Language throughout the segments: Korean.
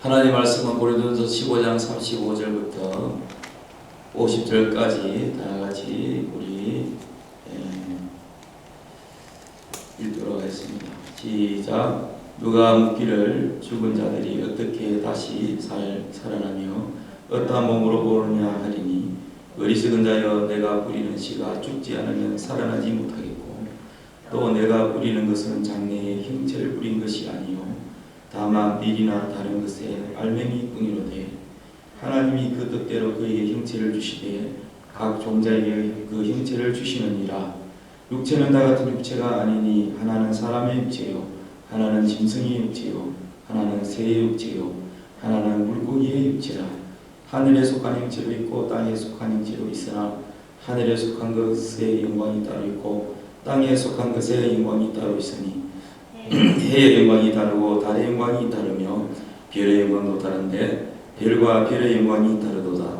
하나님 말씀은 고린도전서 15장 35절부터 50절까지 다 같이 우리 읽도록 하겠습니다. 시작. 누가 묻기를 죽은 자들이 어떻게 다시 살아나며 어떠한 몸으로 오느냐 하리니 어리석은 자여 내가 뿌리는 씨가 죽지 않으면 살아나지 못하겠고 또 내가 뿌리는 것은 장래에 형체를 뿌린 것이 아니요 다만 밀이나 다른 것에 알맹이 뿐이로되 하나님이 그 뜻대로 그에게 형체를 주시되 각 종자에게 그 형체를 주시느니라. 육체는 다 같은 육체가 아니니 하나는 사람의 육체요 하나는 짐승의 육체요 하나는 새의 육체요 하나는 물고기의 육체라. 하늘에 속한 형체도 있고 땅에 속한 형체도 있으나 하늘에 속한 것의 영광이 따로 있고 땅에 속한 것의 영광이 따로 있으니 해의 영광이 다르고 달의 영광이 다르며 별의 영광도 다른데 별과 별의 영광이 다르도다.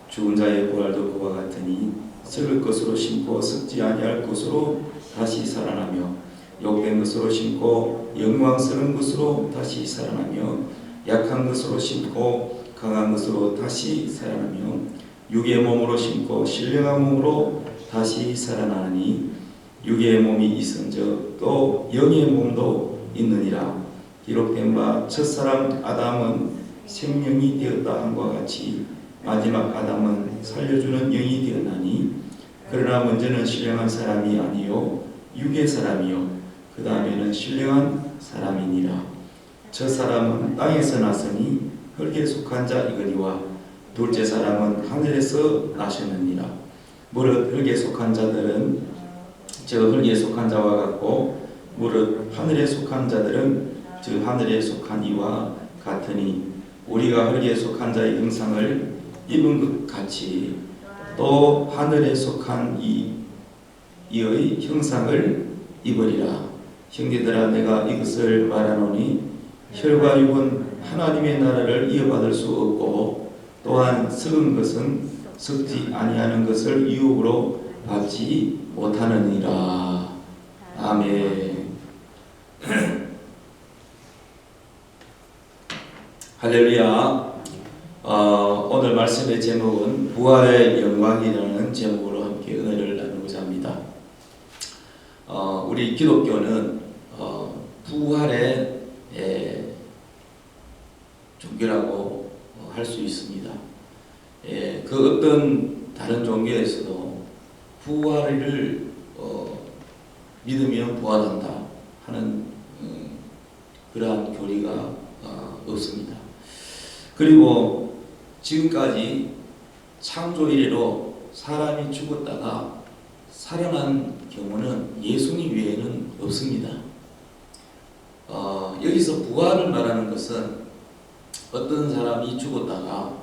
죽은 자의 부활도 그와 같으니 썩을 것으로 심고 썩지 아니할 것으로 다시 살아나며 욕된 것으로 심고 영광스러운 것으로 다시 살아나며 약한 것으로 심고 강한 것으로 다시 살아나며 육의 몸으로 심고 신령한 몸으로 다시 살아나니 육의 몸이 있은즉 또 영의 몸도 있느니라. 기록된 바 첫사람 아담은 생명이 되었다 함과 같이 마지막 아담은 살려주는 영이 되었나니 그러나 먼저는 신령한 사람이 아니요 육의 사람이요 그 다음에는 신령한 사람이니라. 첫 사람은 땅에서 났으니 흙에 속한 자이거니와 둘째 사람은 하늘에서 나셨느니라. 무릇 흙에 속한 자들은 저 흙에 속한 자와 같고 무릇 하늘에 속한 자들은 저 하늘에 속한 이와 같으니 우리가 흙에 속한 자의 형상을 입은 것 같이 또 하늘에 속한 이의 형상을 입으리라. 형제들아 내가 이것을 말하노니 혈과 육은 하나님의 나라를 이어받을 수 없고 또한 썩은 것은 썩지 아니하는 것을 유혹으로 받지 못하느니라. 아멘. 할렐루야. 오늘 말씀의 제목은 부활의 영광이라는 제목으로 함께 은혜를 나누고자 합니다. 우리 기독교는 부활의 종교라고 할 수 있습니다. 그 어떤 다른 종교에서도 부활을 믿으면 부활한다 하는 그러한 교리가 없습니다. 그리고 지금까지 창조 이래로 사람이 죽었다가 살아난 경우는 예수님 외에는 없습니다. 여기서 부활을 말하는 것은 어떤 사람이 죽었다가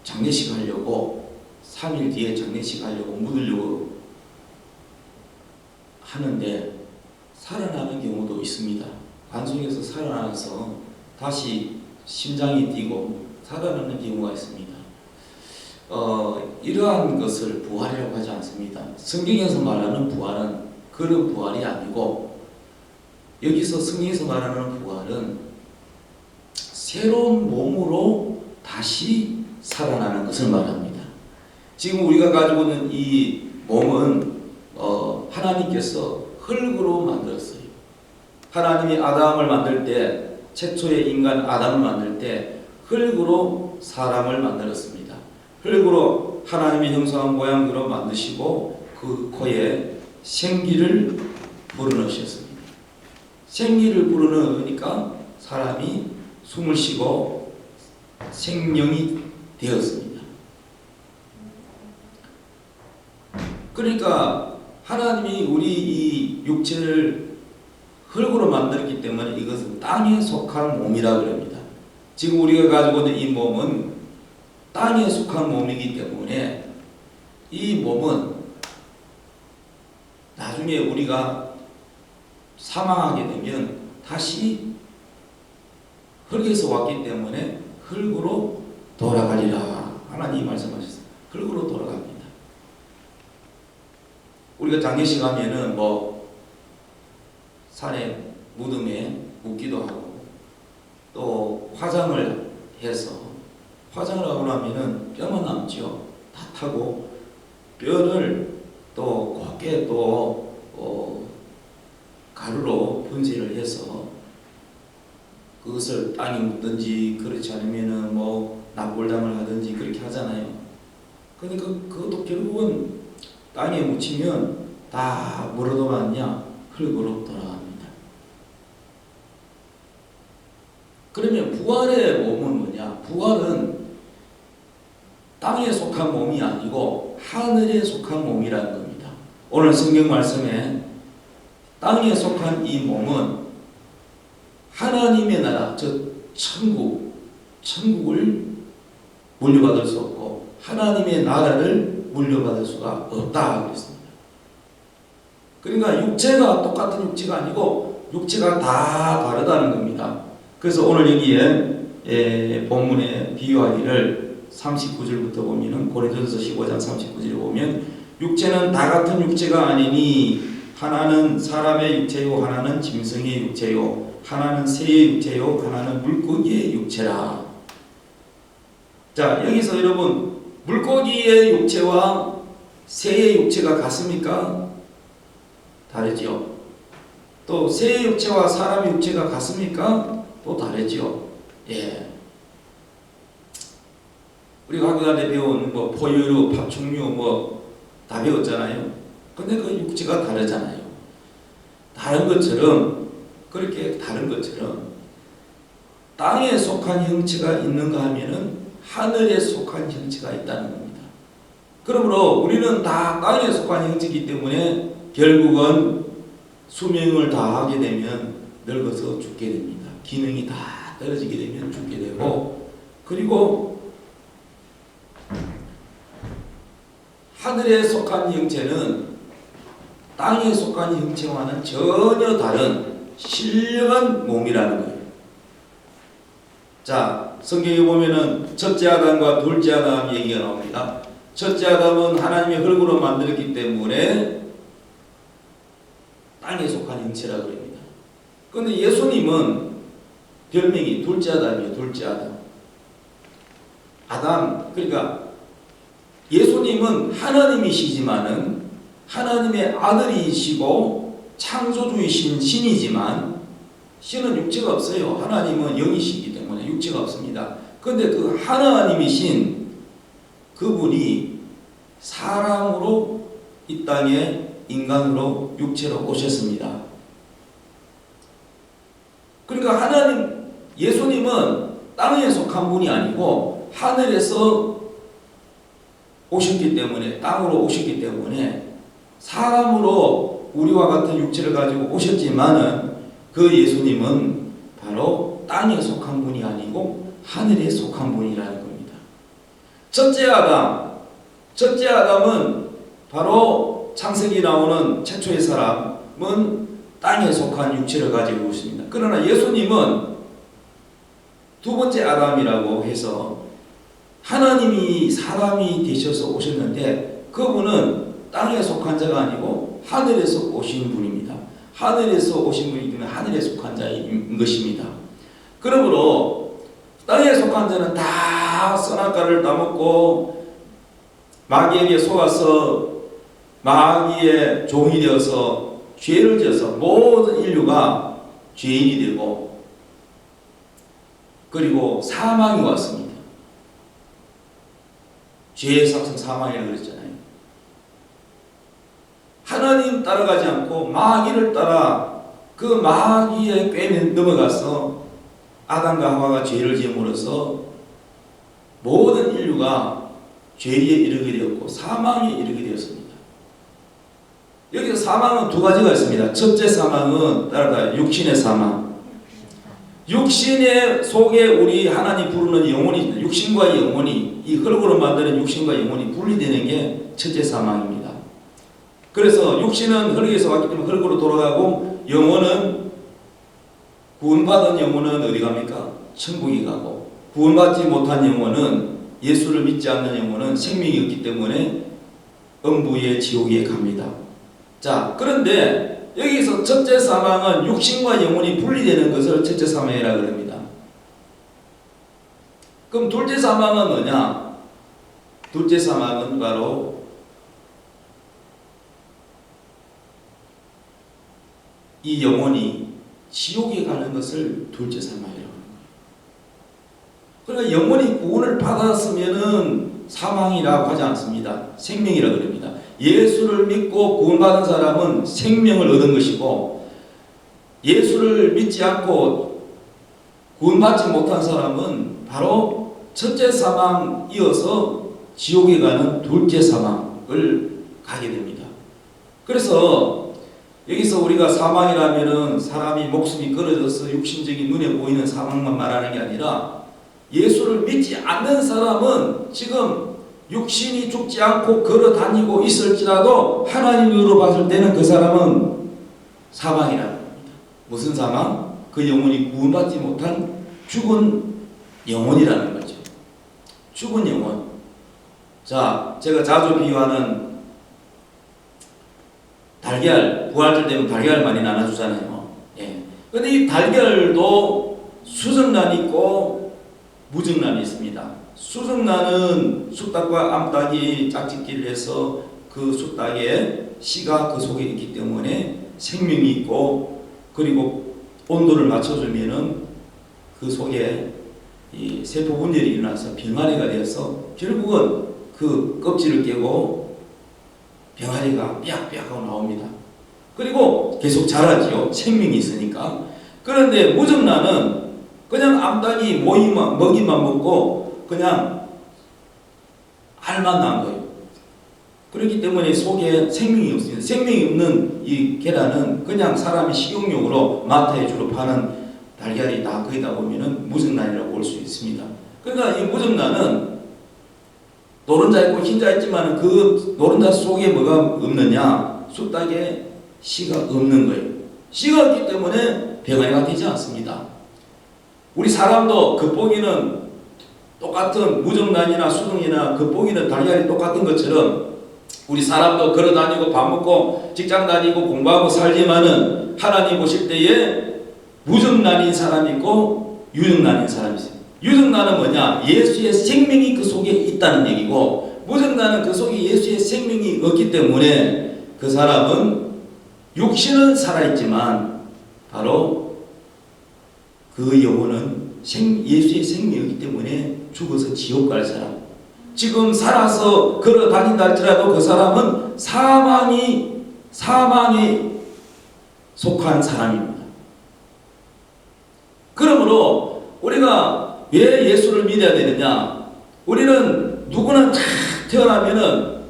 장례식 하려고 3일 뒤에 장례식 하려고 묻으려고 하는데 살아나는 경우도 있습니다. 관속에서 살아나서 다시 심장이 뛰고 살아나는 경우가 있습니다. 이러한 것을 부활이라고 하지 않습니다. 성경에서 말하는 부활은 그런 부활이 아니고 여기서 성경에서 말하는 부활은 새로운 몸으로 다시 살아나는 것을 말합니다. 지금 우리가 가지고 있는 이 몸은 하나님께서 흙으로 만들었어요. 하나님이 아담을 만들 때 최초의 인간 아담을 만들 때 흙으로 사람을 만들었습니다. 흙으로 하나님의 형상한 모양으로 만드시고 그 코에 생기를 불어넣으셨습니다. 생기를 불어넣으니까 사람이 숨을 쉬고 생명이 되었습니다. 그러니까 하나님이 우리 이 육체를 흙으로 만들었기 때문에 이것은 땅에 속한 몸이라 그럽니다. 지금 우리가 가지고 있는 이 몸은 땅에 속한 몸이기 때문에 이 몸은 나중에 우리가 사망하게 되면 다시 흙에서 왔기 때문에 흙으로 돌아가리라. 하나님이 말씀하셨어요. 흙으로 돌아갑니다. 우리가 장례식 하면은 산에 무덤에 묻기도 하고 또 화장을 해서 화장을 하고 나면은 뼈만 남죠. 다 타고 뼈를 또 곱게 또 가루로 분쇄를 해서 그것을 땅에 묻든지 그렇지 않으면은 뭐 납골당을 하든지 그렇게 하잖아요. 그러니까 그것도 결국은 땅에 묻히면 다 뭐로 돌아가냐? 흙으로 돌아갑니다. 그러면 부활의 몸은 뭐냐? 부활은 땅에 속한 몸이 아니고 하늘에 속한 몸이라는 겁니다. 오늘 성경 말씀에 땅에 속한 이 몸은 하나님의 나라, 즉 천국을 물려받을 수 없고 하나님의 나라를 물려받을 수가 없다 그랬습니다. 그러니까 육체가 똑같은 육체가 아니고 육체가 다 다르다는 겁니다. 그래서 오늘 여기에 본문에 비유하기를 39절부터 보면은 고린도전서 15장 39절에 보면 육체는 다 같은 육체가 아니니 하나는 사람의 육체요 하나는 짐승의 육체요 하나는 새의 육체요 하나는 물고기의 육체라. 자, 여기서 여러분 물고기의 육체와 새의 육체가 같습니까? 다르죠. 또 새의 육체와 사람의 육체가 같습니까? 또 다르죠. 예. 우리가 학교 다닐 때 배운 뭐 포유류, 파충류 뭐 다 배웠잖아요. 근데 그 육체가 다르잖아요. 다른 것처럼 그렇게 다른 것처럼 땅에 속한 형체가 있는가 하면은 하늘에 속한 형체가 있다는 겁니다. 그러므로 우리는 다 땅에 속한 형체이기 때문에 결국은 수명을 다 하게 되면 늙어서 죽게 됩니다. 기능이 다 떨어지게 되면 죽게 되고, 그리고 하늘에 속한 형체는 땅에 속한 형체와는 전혀 다른 신령한 몸이라는 거예요. 자, 성경에 보면은 첫째 아담과 둘째 아담 얘기가 나옵니다. 첫째 아담은 하나님의 흙으로 만들었기 때문에 땅에 속한 형체라 그럽니다. 그런데 예수님은 별명이 둘째 아담이에요. 둘째 아담. 아담, 그러니까 예수님은 하나님이시지만은 하나님의 아들이시고 창조주이신 신이지만 신은 육체가 없어요. 하나님은 영이시기 때문에 육체가 없습니다. 그런데 그 하나님이신 그분이 사람으로 이 땅에 인간으로 육체로 오셨습니다. 그러니까 하나님, 예수님은 땅에 속한 분이 아니고 하늘에서 오셨기 때문에, 땅으로 오셨기 때문에 사람으로 우리와 같은 육체를 가지고 오셨지만은 그 예수님은 바로 땅에 속한 분이 아니고 하늘에 속한 분이라는 겁니다. 첫째 아담은 바로 창세기 나오는 최초의 사람은 땅에 속한 육체를 가지고 있습니다. 그러나 예수님은 두 번째 아담이라고 해서 하나님이 사람이 되셔서 오셨는데 그분은 땅에 속한 자가 아니고 하늘에서 오신 분입니다. 하늘에서 오신 분이기 때문에 하늘에 속한 자인 것입니다. 그러므로 땅에 속한 자는 다 선악과를 따먹고 마귀에게 속아서 마귀의 종이 되어서 죄를 지어서 모든 인류가 죄인이 되고 그리고 사망이 왔습니다. 죄의 삭성 사망이라고 그랬잖아요. 하나님 따라가지 않고 마귀를 따라 그 마귀의 꾀에 넘어가서 아담과 하와가 죄를 지음으로써 모든 인류가 죄에 이르게 되었고 사망에 이르게 되었습니다. 여기서 사망은 두 가지가 있습니다. 첫째 사망은 따라다 육신의 사망. 육신의 속에 우리 하나님 부르는 영혼이 있습니다. 육신과 영혼이, 이 흙으로 만드는 육신과 영혼이 분리되는 게 첫째 사망입니다. 그래서 육신은 흙에서 왔기 때문에 흙으로 돌아가고 영혼은 구원받은 영혼은 어디 갑니까? 천국에 가고 구원받지 못한 영혼은 예수를 믿지 않는 영혼은 생명이 없기 때문에 음부의 지옥에 갑니다. 자, 그런데 여기서 첫째 사망은 육신과 영혼이 분리되는 것을 첫째 사망이라고 합니다. 그럼 둘째 사망은 뭐냐? 둘째 사망은 바로 이 영혼이 지옥에 가는 것을 둘째 사망이라고 하는 거예요. 그러니까 영혼이 구원을 받았으면은 사망이라고 하지 않습니다. 생명이라고 합니다. 예수를 믿고 구원받은 사람은 생명을 얻은 것이고, 예수를 믿지 않고 구원받지 못한 사람은 바로 첫째 사망 이어서 지옥에 가는 둘째 사망을 가게 됩니다. 그래서 여기서 우리가 사망이라면은 사람이 목숨이 끊어져서 육신적인 눈에 보이는 사망만 말하는 게 아니라, 예수를 믿지 않는 사람은 지금 육신이 죽지 않고 걸어 다니고 있을지라도 하나님으로 봤을 때는 그 사람은 사망이라는 겁니다. 무슨 사망? 그 영혼이 구원받지 못한 죽은 영혼이라는 거죠. 죽은 영혼. 자, 제가 자주 비유하는 달걀, 부활절 되면 달걀 많이 나눠주잖아요. 예. 근데 이 달걀도 수정란이 있고 무정란이 있습니다. 수정란은 숫닭과 암탉이 짝짓기를 해서 그 숫닭에 씨가 그 속에 있기 때문에 생명이 있고, 그리고 온도를 맞춰주면은 그 속에 이 세포 분열이 일어나서 병아리가 되어서 결국은 그 껍질을 깨고 병아리가 삐약삐약 하고 나옵니다. 그리고 계속 자라지요. 생명이 있으니까. 그런데 무정란은 그냥 암탉이 먹이만 먹고 그냥 알만 난 거예요. 그렇기 때문에 속에 생명이 없습니다. 생명이 없는 이 계란은 그냥 사람이 식용용으로 마트에 주로 파는 달걀이 다 거기다 보면은 무정란이라고 볼 수 있습니다. 그러니까 이 무정란은 노른자 있고 흰자 있지만 그 노른자 속에 뭐가 없느냐? 숫닭에 씨가 없는 거예요. 씨가 없기 때문에 병아리가 되지 않습니다. 우리 사람도 겉보기는 똑같은 무정란이나 수정이나 겉보기는 달걀이 똑같은 것처럼 우리 사람도 걸어다니고 밥 먹고 직장 다니고 공부하고 살지만은 하나님 보실 때에 무정란인 사람이 있고 유정란인 사람이 있어요. 유정란은 뭐냐? 예수의 생명이 그 속에 있다는 얘기고, 무정란은 그 속에 예수의 생명이 없기 때문에 그 사람은 육신은 살아있지만 바로 그 영혼은 예수의 생명이기 때문에 죽어서 지옥 갈 사람. 지금 살아서 걸어 다닌다 할지라도 그 사람은 사망에 속한 사람입니다. 그러므로 우리가 왜 예수를 믿어야 되느냐? 우리는 누구나 다 태어나면은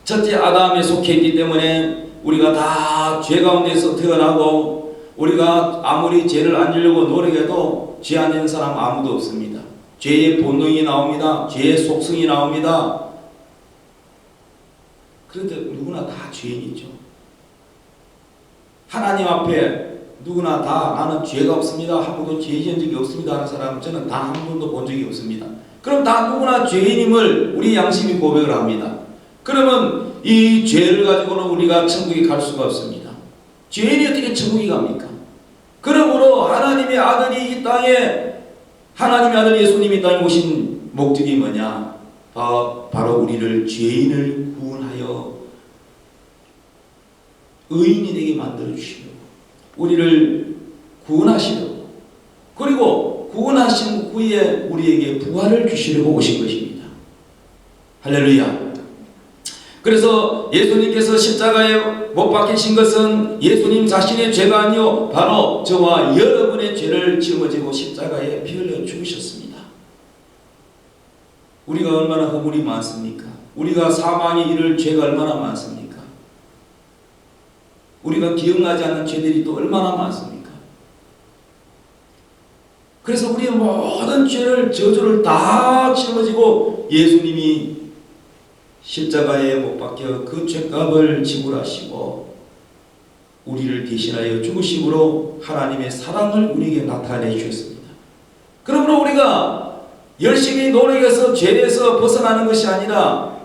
첫째 아담에 속해 있기 때문에 우리가 다 죄 가운데서 태어나고, 우리가 아무리 죄를 안 지려고 노력해도 죄 안 지는 사람 아무도 없습니다. 죄의 본능이 나옵니다. 죄의 속성이 나옵니다. 그런데 누구나 다 죄인이죠. 하나님 앞에 누구나 다 나는 죄가 없습니다, 한 번도 죄 지은 적이 없습니다 하는 사람은 저는 단 한 번도 본 적이 없습니다. 그럼 다 누구나 죄인임을 우리 양심이 고백을 합니다. 그러면 이 죄를 가지고는 우리가 천국에 갈 수가 없습니다. 죄인이 어떻게 천국에 갑니까? 그러므로 하나님의 아들이 이 땅에, 하나님의 아들 예수님이 이 땅에 오신 목적이 뭐냐? 바로 우리를 죄인을 구원하여 의인이 되게 만들어 주시려고, 우리를 구원하시려고, 그리고 구원하신 후에 우리에게 부활을 주시려고 오신 것입니다. 할렐루야. 그래서 예수님께서 십자가에 못 박히신 것은 예수님 자신의 죄가 아니요 바로 저와 여러분의 죄를 짊어지고 십자가에 피 흘려 죽으셨습니다. 우리가 얼마나 허물이 많습니까? 우리가 사망에 이를 죄가 얼마나 많습니까? 우리가 기억나지 않는 죄들이 또 얼마나 많습니까? 그래서 우리의 모든 죄를, 저주를 다 짊어지고 예수님이 십자가에 못 박혀 그 죄값을 지불하시고 우리를 대신하여 죽으심으로 하나님의 사랑을 우리에게 나타내 주셨습니다. 그러므로 우리가 열심히 노력해서 죄에서 벗어나는 것이 아니라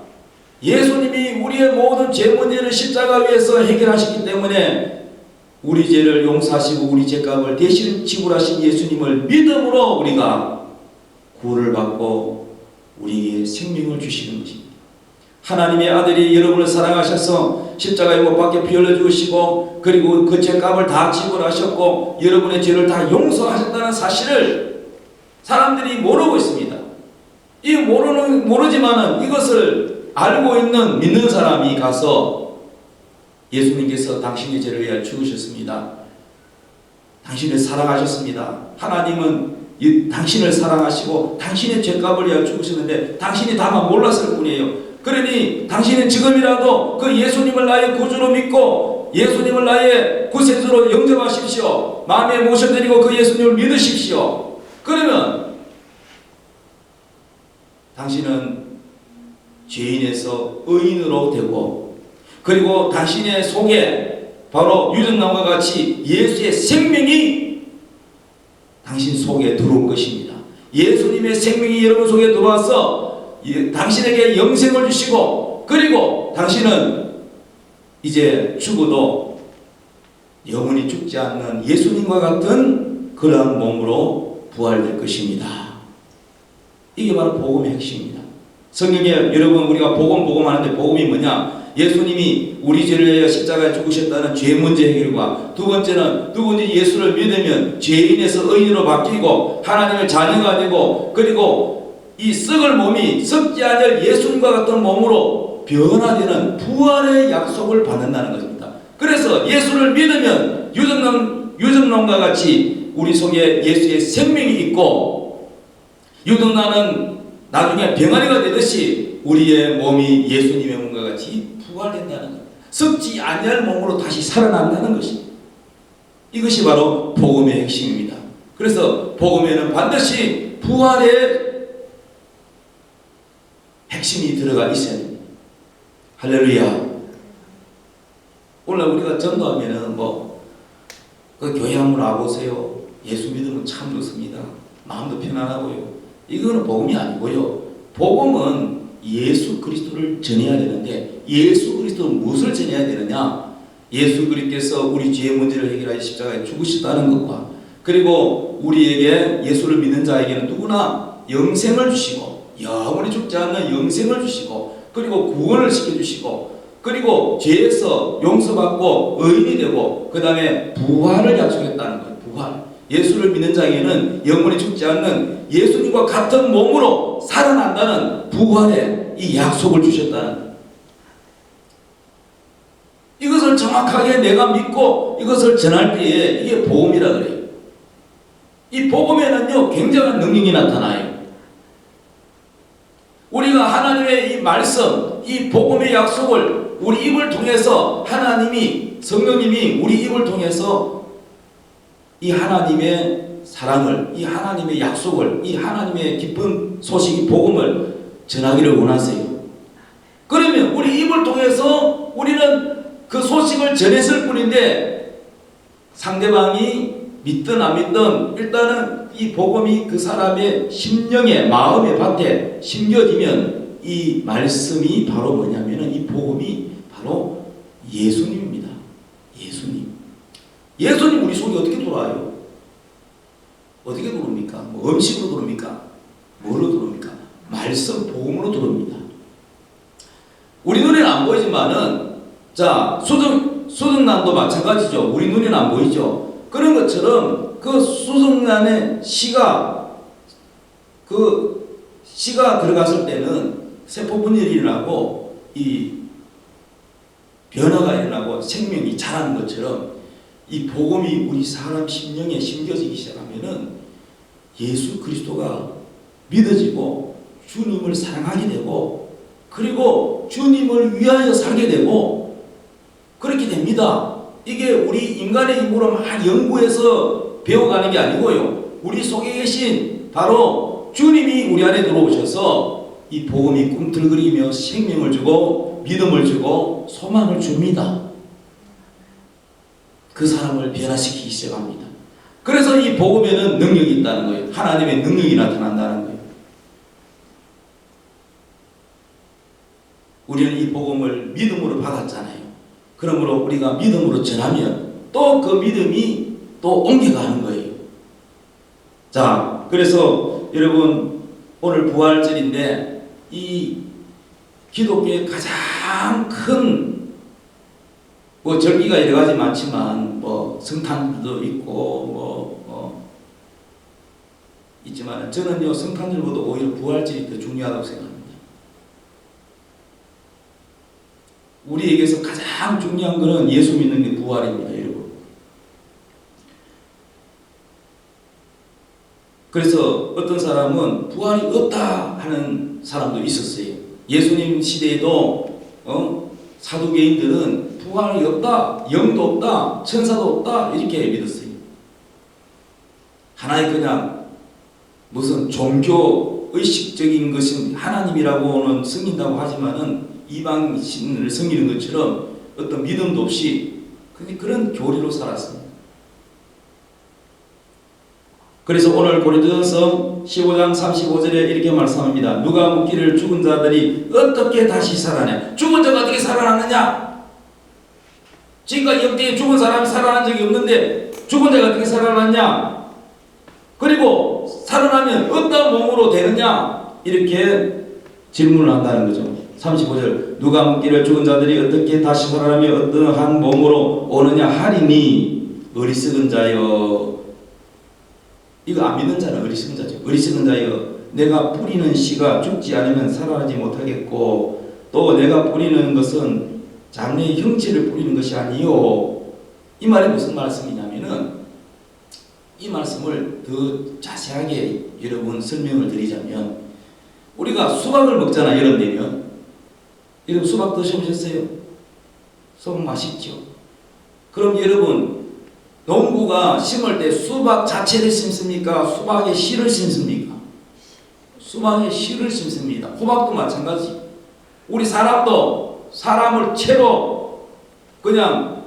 예수님이 우리의 모든 죄 문제를 십자가 위에서 해결하셨기 때문에 우리 죄를 용서하시고 우리 죄값을 대신 지불하신 예수님을 믿음으로 우리가 구원을 받고 우리에게 생명을 주시는 것입니다. 하나님의 아들이 여러분을 사랑하셔서 십자가에 못 박혀 피 흘려 죽으시고 그리고 그 죄값을 다 지불하셨고 여러분의 죄를 다 용서하셨다는 사실을 사람들이 모르고 있습니다. 이 모르지만은 이것을 알고 있는 믿는 사람이 가서 예수님께서 당신의 죄를 위하여 죽으셨습니다. 당신을 사랑하셨습니다. 하나님은 당신을 사랑하시고 당신의 죄값을 위하여 죽으셨는데 당신이 다만 몰랐을 뿐이에요. 그러니 당신은 지금이라도 그 예수님을 나의 구주로 믿고 예수님을 나의 구세주로 영접하십시오. 마음에 모셔드리고 그 예수님을 믿으십시오. 그러면 당신은 죄인에서 의인으로 되고 그리고 당신의 속에 바로 유정남과 같이 예수의 생명이 당신 속에 들어온 것입니다. 예수님의 생명이 여러분 속에 들어와서 당신에게 영생을 주시고 그리고 당신은 이제 죽어도 영원히 죽지 않는 예수님과 같은 그러한 몸으로 부활될 것입니다. 이게 바로 복음의 핵심입니다. 성경에 여러분 우리가 복음 하는데 복음이 뭐냐? 예수님이 우리 죄를 위하여 십자가에 죽으셨다는 죄 문제 해결과 두 번째는 누구든지 예수를 믿으면 죄인에서 의인으로 바뀌고 하나님의 자녀가 되고 그리고 이 썩을 몸이 썩지 않을 예수님과 같은 몸으로 변화되는 부활의 약속을 받는다는 것입니다. 그래서 예수를 믿으면 유정남과 같이 우리 속에 예수의 생명이 있고 유정남은 나중에 병아리가 되듯이 우리의 몸이 예수님의 몸과 같이 부활된다는 것. 썩지 않을 몸으로 다시 살아난다는 것입니다. 이것이 바로 복음의 핵심입니다. 그래서 복음에는 반드시 부활의 핵심이 들어가 있어야 됩니다. 할렐루야. 오늘 우리가 전도하면은 그 교회 한번 와보세요. 예수 믿으면 참 좋습니다. 마음도 편안하고요. 이거는 복음이 아니고요. 복음은 예수 그리스도를 전해야 되는데 예수 그리스도는 무엇을 전해야 되느냐? 예수 그리스도께서 우리 죄의 문제를 해결하여 십자가에 죽으셨다는 것과 그리고 우리에게 예수를 믿는 자에게는 누구나 영생을 주시고 영원히 죽지 않는 영생을 주시고 그리고 구원을 시켜주시고 그리고 죄에서 용서받고 의인이 되고 그 다음에 부활을 약속했다는 거예요. 부활. 예수를 믿는 자에게는 영원히 죽지 않는 예수님과 같은 몸으로 살아난다는 부활의 이 약속을 주셨다는 거예요. 이것을 정확하게 내가 믿고 이것을 전할 때에 이게 복음이라 그래요. 이 복음에는요 굉장한 능력이 나타나요. 우리가 하나님의 이 말씀, 이 복음의 약속을 우리 입을 통해서 하나님이 성령님이 우리 입을 통해서 이 하나님의 사랑을, 이 하나님의 약속을, 이 하나님의 기쁜 소식, 이 복음을 전하기를 원하세요. 그러면 우리 입을 통해서 우리는 그 소식을 전했을 뿐인데 상대방이 믿든 안 믿든 일단은 이 복음이 그 사람의 심령에 마음의 밭에 심겨지면 이 말씀이 바로 뭐냐면은 이 복음이 바로 예수님입니다. 예수님 우리 속에 어떻게 들어와요? 어떻게 들어옵니까? 음식으로 들어옵니까? 뭐로 들어옵니까? 말씀 복음으로 들어옵니다. 우리 눈에는 안 보이지만은 자 수정란도 마찬가지죠. 우리 눈에는 안 보이죠. 그런 것처럼 그 수정란에 씨가 들어갔을 때는 세포 분열이 일어나고 이 변화가 일어나고 생명이 자라는 것처럼 이 복음이 우리 사람 심령에 심겨지기 시작하면은 예수 그리스도가 믿어지고 주님을 사랑하게 되고 그리고 주님을 위하여 살게 되고 그렇게 됩니다. 이게 우리 인간의 힘으로 막 연구해서 배워가는 게 아니고요. 우리 속에 계신 바로 주님이 우리 안에 들어오셔서 이 복음이 꿈틀거리며 생명을 주고 믿음을 주고 소망을 줍니다. 그 사람을 변화시키기 시작합니다. 그래서 이 복음에는 능력이 있다는 거예요. 하나님의 능력이 나타난다는 거예요. 우리는 이 복음을 믿음으로 받았잖아요. 그러므로 우리가 믿음으로 전하면 또 그 믿음이 또 옮겨가는 거예요. 자, 그래서 여러분 오늘 부활절인데 이 기독교의 가장 큰 절기가 여러 가지 많지만 성탄절도 있고 있지만 저는요 성탄절보다 오히려 부활절이 더 중요하다고 생각합니다. 우리에게서 가장 중요한 것은 예수 믿는 게 부활입니다, 여러분. 그래서 어떤 사람은 부활이 없다 하는 사람도 있었어요. 예수님 시대에도 사두개인들은 부활이 없다, 영도 없다, 천사도 없다 이렇게 믿었어요. 하나의 그냥 무슨 종교 의식적인 것은 하나님이라고는 섬긴다고 하지만은 이방 신을 섬기는 것처럼 어떤 믿음도 없이 그런 교리로 살았습니다. 그래서 오늘 고린도전서 15장 35절에 이렇게 말씀합니다. 누가 묻기를 죽은 자들이 어떻게 다시 살아나냐? 죽은 자가 어떻게 살아나느냐? 지금까지 역대에 죽은 사람이 살아난 적이 없는데 죽은 자가 어떻게 살아났냐? 그리고 살아나면 어떤 몸으로 되느냐? 이렇게 질문을 한다는 거죠. 35절 누가 묻기를 죽은 자들이 어떻게 다시 살아나며 어떠한 몸으로 오느냐 하리니 어리석은 자여. 이거 안 믿는 자는 어리석은 자죠. 어리석은 자여 내가 뿌리는 씨가 죽지 않으면 살아나지 못하겠고 또 내가 뿌리는 것은 장래의 형체를 뿌리는 것이 아니요. 이 말이 무슨 말씀이냐면은 이 말씀을 더 자세하게 여러분 설명을 드리자면 우리가 수박을 먹잖아. 여름 되면 여러분 수박 드셔보셨어요? 수박 맛있죠? 그럼 여러분 농부가 심을 때 수박 자체를 심습니까? 수박의 씨를 심습니까? 수박의 씨를 심습니다. 호박도 마찬가지. 우리 사람도 사람을 채로 그냥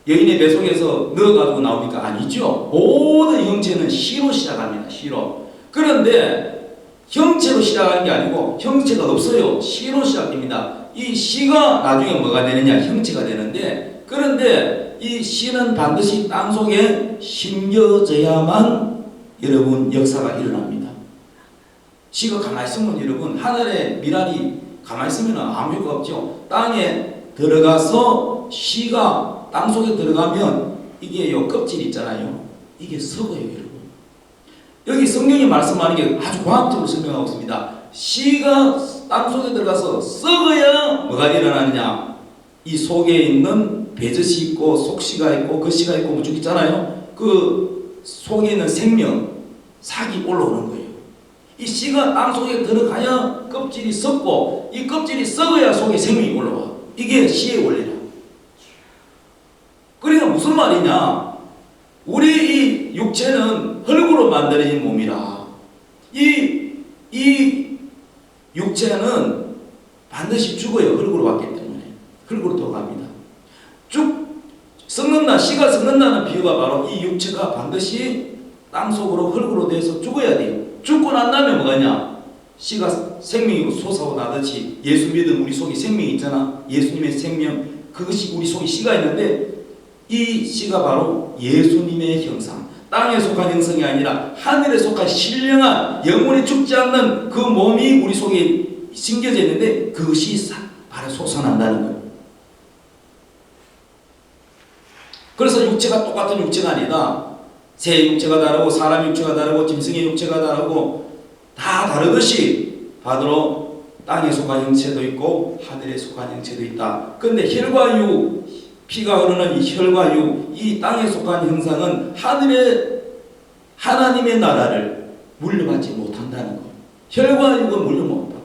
여인의 뱃속에서 넣어가지고 나옵니까? 아니죠. 모든 형체는 씨로 시작합니다. 씨로. 그런데 형체로 시작하는 게 아니고 형체가 없어요. 씨로 시작됩니다. 이 씨가 나중에 뭐가 되느냐? 형체가 되는데 그런데 이 씨는 반드시 땅속에 심겨져야만 여러분 역사가 일어납니다. 씨가 가만히 있으면 여러분 하늘의 미랄이 가만히 있으면 아무 효과 없죠. 땅에 들어가서 씨가 땅속에 들어가면 이게 요 껍질 있잖아요. 이게 썩어요, 여러분. 여기 성경이 말씀하는 게 아주 과학적으로 설명하고 있습니다. 씨가 땅속에 들어가서 썩어야 뭐가 일어나느냐? 이 속에 있는 배젖이 있고 속씨가 있고 겉씨가 있고 무쭉 있잖아요. 그 속에 있는 생명, sak이 올라오는 거예요. 이 씨가 땅속에 들어가야 껍질이 썩고 이 껍질이 썩어야 속에 생명이 올라와. 이게 씨의 원리라. 그러니까 무슨 말이냐? 우리 이 육체는 흙으로 만들어진 몸이라 이 육체는 반드시 죽어요. 흙으로 왔기 때문에. 흙으로 돌아갑니다. 썩는다, 씨가 썩는다는 비유가 바로 이 육체가 반드시 땅속으로 흙으로 돼서 죽어야 돼요. 죽고 난 다음에 뭐가냐? 씨가 생명이고 솟아나듯이 예수 믿음 우리 속에 생명이 있잖아. 예수님의 생명, 그것이 우리 속에 씨가 있는데 이 씨가 바로 예수님의 형상, 땅에 속한 형상이 아니라 하늘에 속한 신령한 영원히 죽지 않는 그 몸이 우리 속에 심겨져 있는데 그것이 바로 솟아난다는 거예요. 그래서 육체가 똑같은 육체가 아니다. 새 육체가 다르고 사람 육체가 다르고 짐승의 육체가 다르고 다 다르듯이 바로 땅에 속한 형체도 있고 하늘에 속한 형체도 있다. 그런데 혈과 육, 피가 흐르는 이 혈과 육, 이 땅에 속한 형상은 하늘의 하나님의 나라를 물려받지 못한다는 거예요. 혈과 육은 물려 못한다.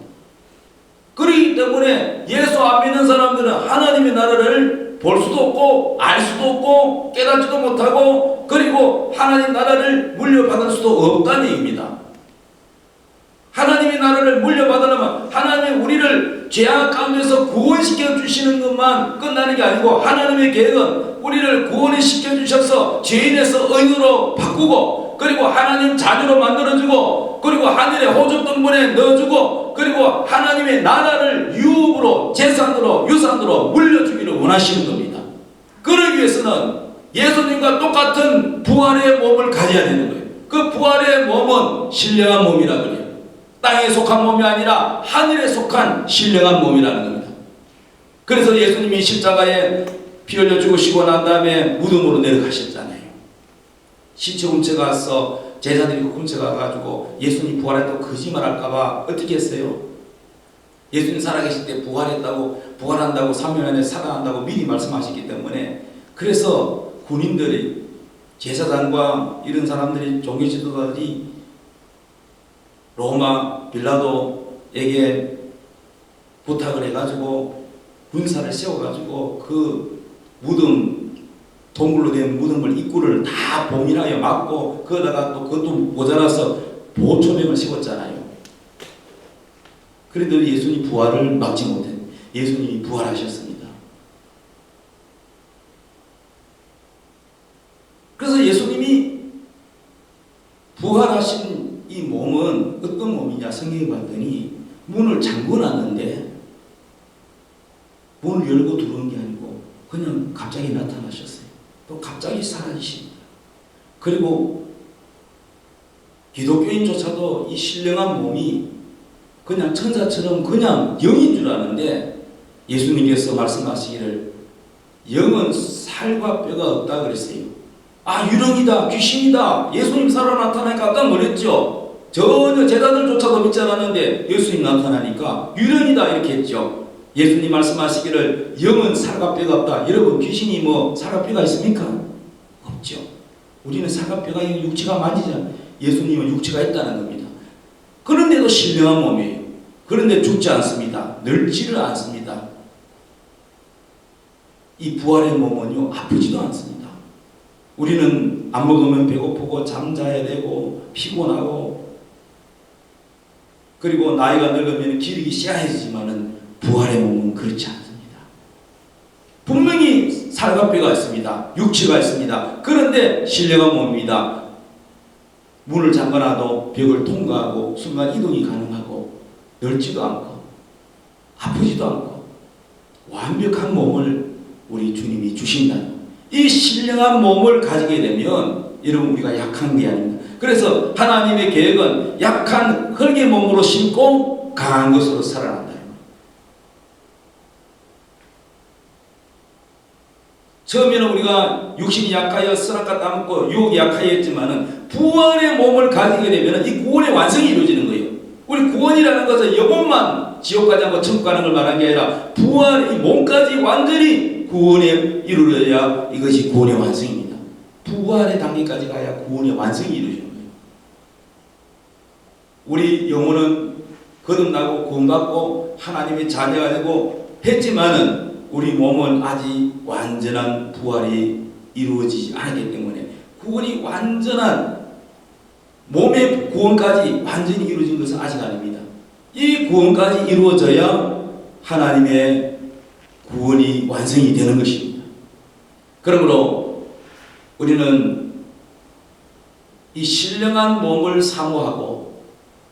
그렇기 때문에 예수 안 믿는 사람들은 하나님의 나라를 볼 수도 없고 알 수도 없고 깨닫지도 못하고 그리고 하나님 나라를 물려받을 수도 없다는 얘기입니다. 하나님의 나라를 물려받으려면 하나님이 우리를 죄악 가운데서 구원시켜 주시는 것만 끝나는 게 아니고 하나님의 계획은 우리를 구원시켜 주셔서 죄인에서 의인으로 바꾸고 그리고 하나님 자녀로 만들어주고 그리고 하늘의 호적등본에 넣어주고 그리고 하나님의 나라를 유업으로 재산으로 유산으로 물려주기를 원하시는 겁니다. 그러기 위해서는 예수님과 똑같은 부활의 몸을 가져야 되는 거예요. 그 부활의 몸은 신령한 몸이라 그래요. 땅에 속한 몸이 아니라 하늘에 속한 신령한 몸이라는 겁니다. 그래서 예수님이 십자가에 피 흘려 죽으시고 난 다음에 무덤으로 내려가셨잖아요. 시체 훔쳐가 와서 제자들이 훔쳐가 가지고 예수님 부활했다고 거짓말할까봐 어떻게 했어요? 예수님 살아계실 때 부활한다고 3년 안에 살아난다고 미리 말씀하셨기 때문에, 그래서 군인들이, 제사장과 이런 사람들이, 종교 지도자들이 로마 빌라도에게 부탁을 해가지고 군사를 세워가지고 그 무덤, 동굴로 된 무덤을 입구를 다 봉인하여 막고, 그러다가 또 그것도 모자라서 보초명을 세웠잖아요. 그래도 예수님 부활을 막지 못했. 예수님이 부활하셨습니다. 그래서 예수님이 부활하신 이 몸은 어떤 몸이냐, 성경에 봤더니 문을 잠궈놨는데 문을 열고 들어온 게 아니고 그냥 갑자기 나타나셨어요. 또 갑자기 사라지십니다. 그리고 기독교인조차도 이 신령한 몸이 그냥 천사처럼 그냥 영인 줄 아는데, 예수님께서 말씀하시기를 영은 살과 뼈가 없다 그랬어요. 아, 유령이다, 귀신이다, 예수님 살아 나타나니까 깜짝 놀랐죠. 전혀 제자들조차도 믿지 않았는데 예수님 나타나니까 유령이다 이렇게 했죠. 예수님 말씀하시기를 영은 살과 뼈가 없다. 여러분, 귀신이 뭐 살과 뼈가 있습니까? 없죠. 우리는 살과 뼈가 있는 육체가 만지잖아요. 예수님은 육체가 있다는 겁니다. 그런데도 신령한 몸이에요. 그런데 죽지 않습니다. 늙지를 않습니다. 이 부활의 몸은요, 아프지도 않습니다. 우리는 안 먹으면 배고프고 잠자야 되고 피곤하고, 그리고 나이가 늙으면 기력이 쇠해지지만은 부활의 몸은 그렇지 않습니다. 분명히 살과 뼈가 있습니다. 육체가 있습니다. 그런데 신령한 몸입니다. 문을 잠가놔도 벽을 통과하고 순간 이동이 가능하고, 늙지도 않고 아프지도 않고 완벽한 몸을 우리 주님이 주신다는, 이 신령한 몸을 가지게 되면 여러분, 우리가 약한 게 아닙니다. 그래서 하나님의 계획은 약한 흙의 몸으로 심고 강한 것으로 살아난다. 처음에는 우리가 육신이 약하여 쓰라까 따먹고 유혹이 약하여 했지만은 부활의 몸을 가지게 되면 이 구원의 완성이 이루어지는 거예요. 우리 구원이라는 것은 영혼만 지옥 가지 않고 천국 가는 걸 말한 게 아니라 부활, 이 몸까지 완전히 구원에 이루어져야 이것이 구원의 완성입니다. 부활의 단계까지 가야 구원의 완성이 이루어지는 거예요. 우리 영혼은 거듭나고 구원받고 하나님의 자녀가 되고 했지만은 우리 몸은 아직 완전한 부활이 이루어지지 않았기 때문에, 구원이 완전한 몸의 구원까지 완전히 이루어진 것은 아직 아닙니다. 이 구원까지 이루어져야 하나님의 구원이 완성이 되는 것입니다. 그러므로 우리는 이 신령한 몸을 사모하고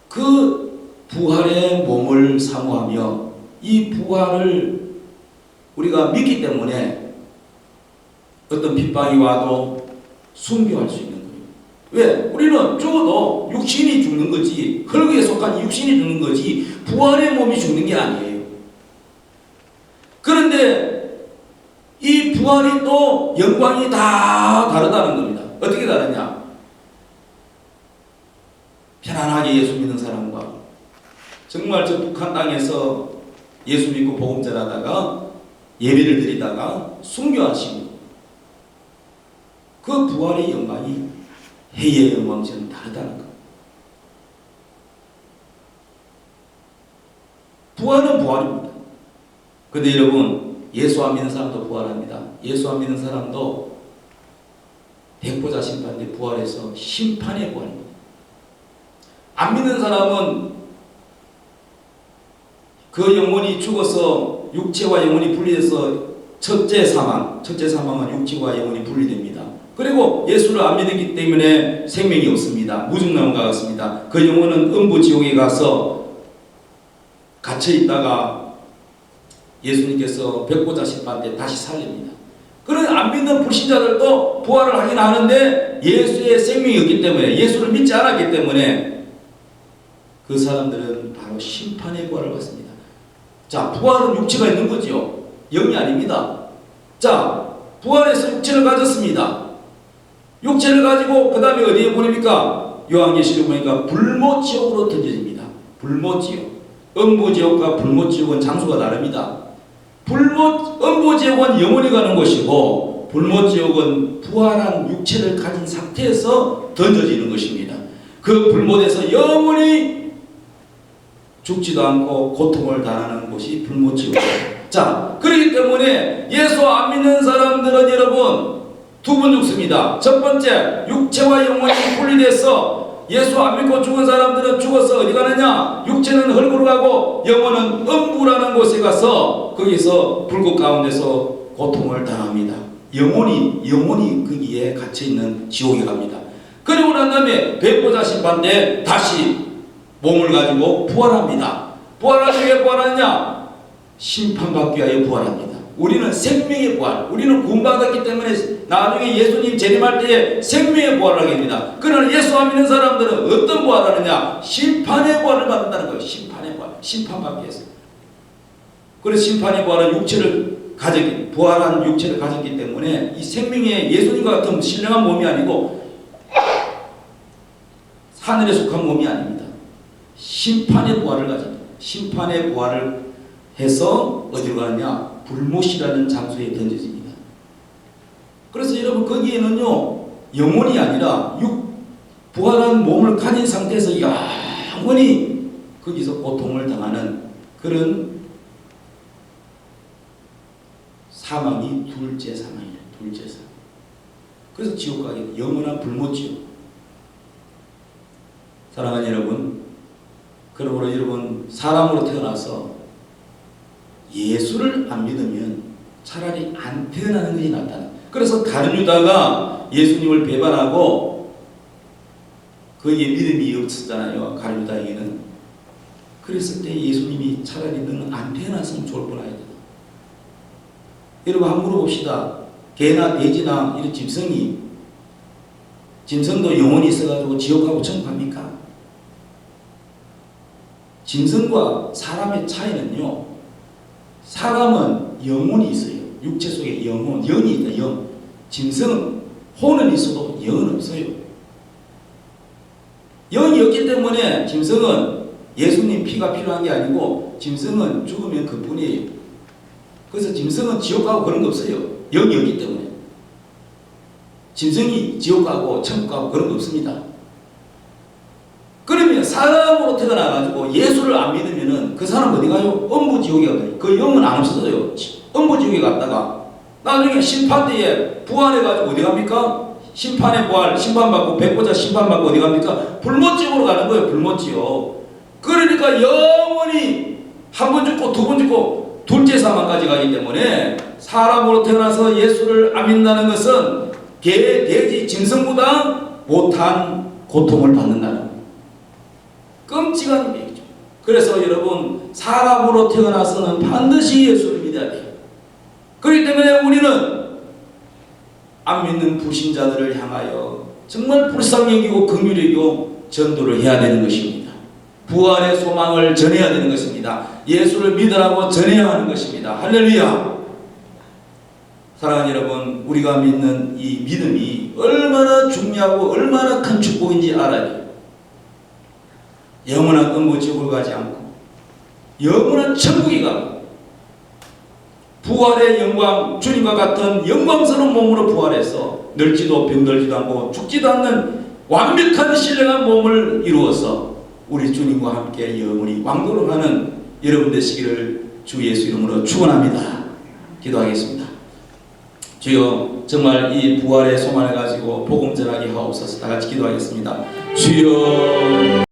그 부활의 몸을 사모하며 이 부활을 우리가 믿기 때문에 어떤 핍박이 와도 순교할 수 있는 거예요. 왜? 우리는 죽어도 육신이 죽는 거지, 흙에 속한 육신이 죽는 거지 부활의 몸이 죽는 게 아니에요. 그런데 이 부활이 또 영광이 다 다르다는 겁니다. 어떻게 다르냐? 편안하게 예수 믿는 사람과 정말 저 북한 땅에서 예수 믿고 복음 전하다가 예배를 드리다가 순교하시고, 그 부활의 영광이 해의 영광처럼 다르다는 것. 부활은 부활입니다. 그런데 여러분, 예수 안 믿는 사람도 부활합니다. 예수 안 믿는 사람도 백보자 심판 때 부활해서 심판의 부활입니다. 안 믿는 사람은 그 영혼이 죽어서 육체와 영혼이 분리돼서 첫째 사망은 육체와 영혼이 분리됩니다. 그리고 예수를 안 믿기 때문에 생명이 없습니다. 무중나무가 같습니다. 그 영혼은 음부 지옥에 가서 갇혀 있다가 예수님께서 백보자 심판 때 다시 살립니다. 그런 안 믿는 불신자들도 부활을 하긴 하는데 예수의 생명이 없기 때문에, 예수를 믿지 않았기 때문에 그 사람들은 바로 심판의 부활을 받습니다. 자, 부활은 육체가 있는 거죠. 영이 아닙니다. 자, 부활해서 육체를 가졌습니다. 육체를 가지고 그 다음에 어디에 보냅니까? 요한계시록 보니까 불못지옥으로 던져집니다. 불못지옥. 음부지옥과 불못지옥은 장소가 다릅니다. 음부지옥은 영원히 가는 곳이고 불못지옥은 부활한 육체를 가진 상태에서 던져지는 것입니다. 그 불못에서 영원히 죽지도 않고 고통을 당하는 곳이 불못지옥입니다. 자, 그렇기 때문에 예수 안 믿는 사람들은 여러분 두 번 죽습니다. 첫 번째, 육체와 영혼이 분리돼서 예수 안 믿고 죽은 사람들은 죽어서 어디 가느냐? 육체는 흙으로 가고 영혼은 음부라는 곳에 가서 거기서 불꽃 가운데서 고통을 당합니다. 영혼이 거기에 갇혀있는 지옥에 갑니다. 그리고 난 다음에 백보자 심판 때 다시 몸을 가지고 부활합니다. 부활하기 왜 부활하느냐? 심판받기 위하여 부활합니다. 우리는 생명의 부활, 우리는 구원받았기 때문에 나중에 예수님 재림할 때에 생명의 부활을 하게 됩니다. 그러나 예수 안 믿는 사람들은 어떤 부활을 하느냐? 심판의 부활을 받는다는 거예요. 심판의 부활, 심판받기 위해서. 그래서 심판의 부활은 부활한 육체를 가졌기 때문에 이 생명의 예수님과 같은 신령한 몸이 아니고 하늘에 속한 몸이 아닙니다. 심판의 부활을 가집니다. 심판의 부활을 해서 어디로 가느냐? 불못이라는 장소에 던져집니다. 그래서 여러분 거기에는요 영혼이 아니라 부활한 몸을 가진 상태에서 영원히 거기서 고통을 당하는 그런 사망이 둘째 사망이에요. 둘째 사망. 그래서 지옥 가게 돼요. 영원한 불못지옥. 사랑하는 여러분, 그러므로 여러분 사람으로 태어나서 예수를 안 믿으면 차라리 안 태어나는 것이 낫다. 그래서 다른 유다가 예수님을 배반하고 거기에 믿음이 없었잖아요. 가룟 유다에게는. 그랬을 때 예수님이 차라리 너는 안 태어났으면 좋을 뻔하다. 여러분 한번 물어봅시다. 개나 돼지나 이런 짐승도 영혼이 있어가지고 지옥하고 천국 갑니까? 짐승과 사람의 차이는요, 사람은 영혼이 있어요. 육체 속에 영이 있다. 영. 짐승은 혼은 있어도 영은 없어요. 영이 없기 때문에 짐승은 예수님 피가 필요한 게 아니고 짐승은 죽으면 그뿐이에요. 그래서 짐승은 지옥 가고 그런 거 없어요. 영이 없기 때문에. 짐승이 지옥 가고 천국 가고 그런 거 없습니다. 그러면 사람으로 태어나가지고 예수를 안 믿으면은 그 사람 어디 가요? 음부지옥에 가요. 그 영은 안 없어져요. 음부지옥에 갔다가 나중에 심판대에 부활해가지고 어디 갑니까? 심판의 부활, 심판받고 백보자 심판받고 어디 갑니까? 불못지옥으로 가는 거예요. 불못지옥. 그러니까 영원히 한 번 죽고 두 번 죽고 둘째 사망까지 가기 때문에 사람으로 태어나서 예수를 안 믿는다는 것은 개, 돼지, 짐승보다 못한 고통을 받는다는 거예요. 끔찍한 얘기죠. 그래서 여러분 사람으로 태어나서는 반드시 예수를 믿어야 돼요. 그렇기 때문에 우리는 안 믿는 불신자들을 향하여 정말 불쌍히 여기고 긍휼히 여기고 전도를 해야 되는 것입니다. 부활의 소망을 전해야 되는 것입니다. 예수를 믿으라고 전해야 하는 것입니다. 할렐루야. 사랑하는 여러분, 우리가 믿는 이 믿음이 얼마나 중요하고 얼마나 큰 축복인지 알아야 돼요. 영원한 음부지옥을 가지 않고 영원한 천국에 가고 부활의 영광, 주님과 같은 영광스러운 몸으로 부활해서 늙지도 병들지도 않고 죽지도 않는 완벽한 신령한 몸을 이루어서 우리 주님과 함께 영원히 왕도를 하는 여러분 되시기를 주 예수 이름으로 축원합니다. 기도하겠습니다. 주여, 정말 이 부활의 소망을 가지고 복음 전하게 하옵소서. 다 같이 기도하겠습니다. 주여.